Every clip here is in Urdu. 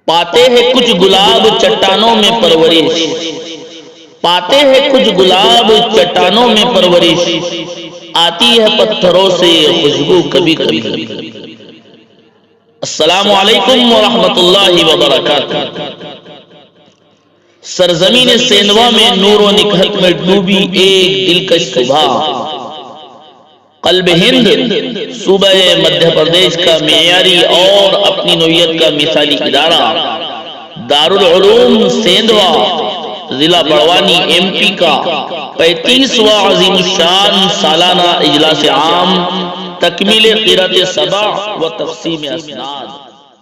پاتے ہیں کچھ گلاب چٹانوں میں پرورش، پاتے ہیں کچھ گلاب چٹانوں میں پرورش، آتی ہے پتھروں سے خوشبو کبھی کبھی۔ السلام علیکم ورحمۃ اللہ وبرکاتہ۔ سرزمین سیندوا میں نور و نکہت میں ڈوبی ایک دلکش صبح، قلب ہند صوبہ مدھیہ پردیش کا معیاری اور اپنی نوعیت کا مثالی ادارہ دارالعلوم سیندوا ضلع بڑوانی ایم پی کا 35واں عظیم الشان سالانہ اجلاس عام تکمیل قرأت سبع و تقسیم اسناد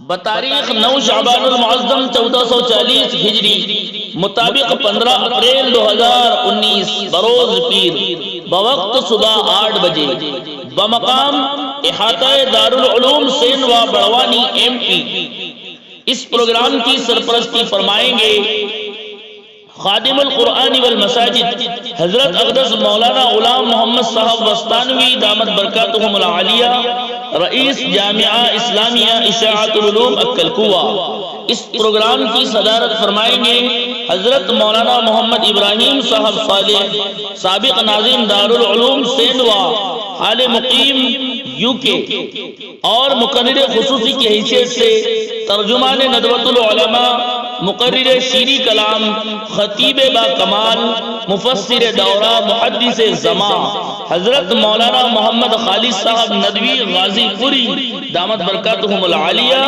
بتاریخ 9 شعبان المعظم 1440 ہجری مطابق 15 اپریل 2019 بروز پیر بوقت صبح 8 بجے بمقام احاطہ دارالعلوم سیندوا بڑوانی ایم پی۔ اس پروگرام کی سرپرستی فرمائیں گے خادم القرآن والمساجد حضرت اقدس مولانا غلام محمد صاحب وستانوی دامت برکاتہم العالیہ، رئیس جامعہ اسلامیہ اشاعت العلوم اکلکوا۔ اس پروگرام کی صدارت فرمائیں گے حضرت مولانا محمد ابراہیم صاحب صالح، سابق ناظم دارالعلوم سیندوا، حال مقیم یو کے، اور مقرر خصوصی کی حیثیت سے ترجمان ندوۃ العلماء، مقرر شیریں کلام، خطیب با کمال، مفسر دورہ، محدث زمان حضرت مولانا محمد خالد صاحب ندوی غازی پوری دامت برکاتہم العالیہ،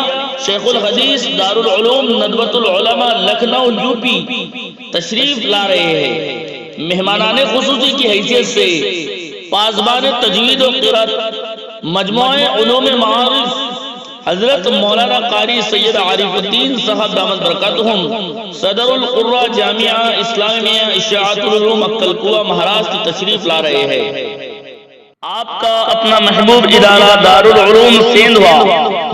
شیخ الحدیث دارالعلوم ندوۃ العلماء لکھنؤ یو پی تشریف لا رہے ہیں۔ مہمانان خصوصی کی حیثیت سے پاسبان تجوید و قرأت مجموعہ علوم معارف حضرت مولانا قاری سید عارف الدین صاحب دامت برکاتہم، صدر القرہ جامعہ اسلامیہ اشاعت العلوم اکلکوا مہاراشٹر تشریف لا رہے ہیں۔ آپ کا اپنا محبوب ادارہ دارالعلوم سیندوا،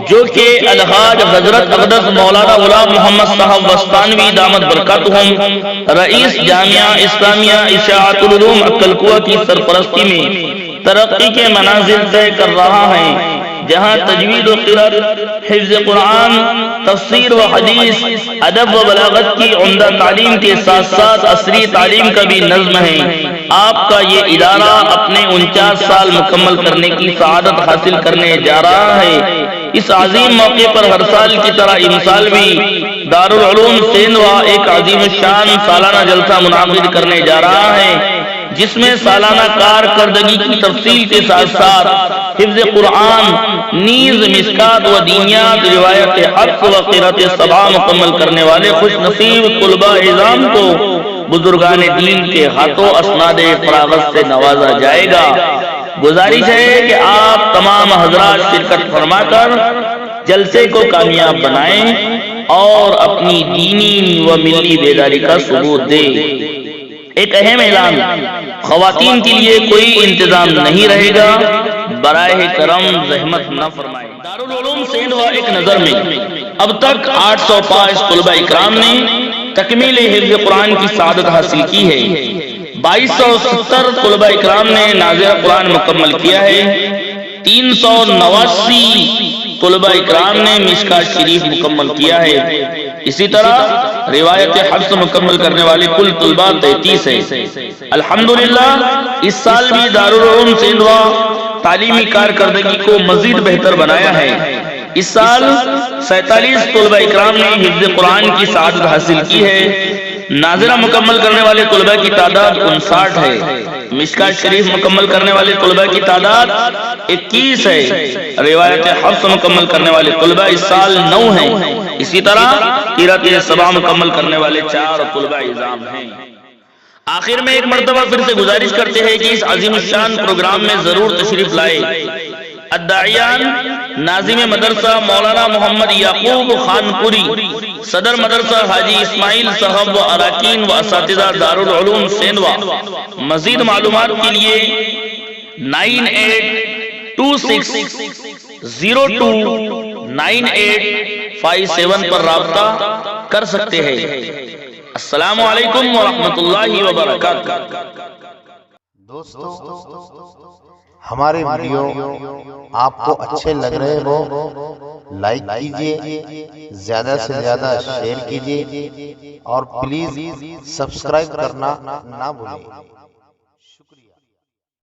جو کہ الحاج حضرت اقدس مولانا غلام محمد صاحب وستانوی دامت برکاتہم، رئیس جامعہ اسلامیہ اشاعت العلوم اکلکوا کی سرپرستی میں ترقی کے منازل طے کر رہا ہے، جہاں تجوید و قرأت، حفظ قرآن، تفسیر و حدیث، ادب و بلاغت کی عمدہ تعلیم کے ساتھ ساتھ عصری تعلیم کا بھی نظم ہے۔ آپ کا یہ ادارہ اپنے 49 سال مکمل کرنے کی سعادت حاصل کرنے جا رہا ہے۔ اس عظیم موقع پر ہر سال کی طرح اس سال بھی دارالعلوم سیندوا ایک عظیم الشان سالانہ جلسہ منعقد کرنے جا رہا ہے، جس میں سالانہ کارکردگی کی تفصیل کے ساتھ ساتھ حفظ قرآن نیز مشکات و دینیات، روایت حفظ و قرأت سبع مکمل کرنے والے خوش نصیب طلباء اعظام کو بزرگان دین کے ہاتھوں اسناد فراغت سے نوازا جائے گا۔ گزارش ہے کہ آپ تمام حضرات شرکت فرما کر جلسے کو کامیاب بنائیں اور اپنی دینی و ملی بیداری کا ثبوت دیں۔ ایک اہم اعلان، خواتین کے لیے کوئی انتظام نہیں رہے گا، براہ کرم زحمت نہ فرمائیں۔ دارالعلوم سیندوا ایک نظر میں اب تک 805 طلباء اکرام نے تکمیل حفظ قرآن کی سعادت حاصل کی ہے، 2270 طلباء اکرام نے ناظر قرآن مکمل کیا ہے، 389 طلباء اکرام نے مشکات شریف مکمل کیا ہے۔ اسی طرح روایت حفظ مکمل کرنے والے کل طلباء 33 ہیں۔ الحمدللہ اس سال بھی دارالعلوم سیندوا تعلیمی کارکردگی کو مزید بہتر بنایا ہے۔ اس سال 47 طلباء اکرام نے حفظ قرآن کی سعادت حاصل کی ہے، ناظرہ مکمل کرنے والے طلباء کی تعداد 59 ہے، مشکات شریف مکمل کرنے والے طلباء کی تعداد 21 ہے، روایت حفظ مکمل کرنے والے طلباء اس سال 9 ہیں۔ اسی طرح قرأت سبع مکمل کرنے والے 4 طلباء اعظام ہیں۔ آخر میں ایک مرتبہ پھر سے گزارش کرتے ہیں کہ اس عظیم الشان پروگرام میں ضرور تشریف لائے۔ الداعیان ناظم مدرسہ مولانا محمد یعقوب خان پوری، صدر مدرسہ حاجی اسماعیل صاحب و اراکین و اساتذہ دارالعلوم سیندوا۔ مزید معلومات کے لیے 9826029857 پر رابطہ کر سکتے ہیں۔ السلام علیکم ورحمۃ اللہ وبرکاتہ۔ دوستو، ہمارے ویڈیو آپ کو اچھے لگ رہے ہو لائک کیجئے، زیادہ سے زیادہ شیئر کیجئے اور پلیز سبسکرائب کرنا نہ بھولیں۔ شکریہ۔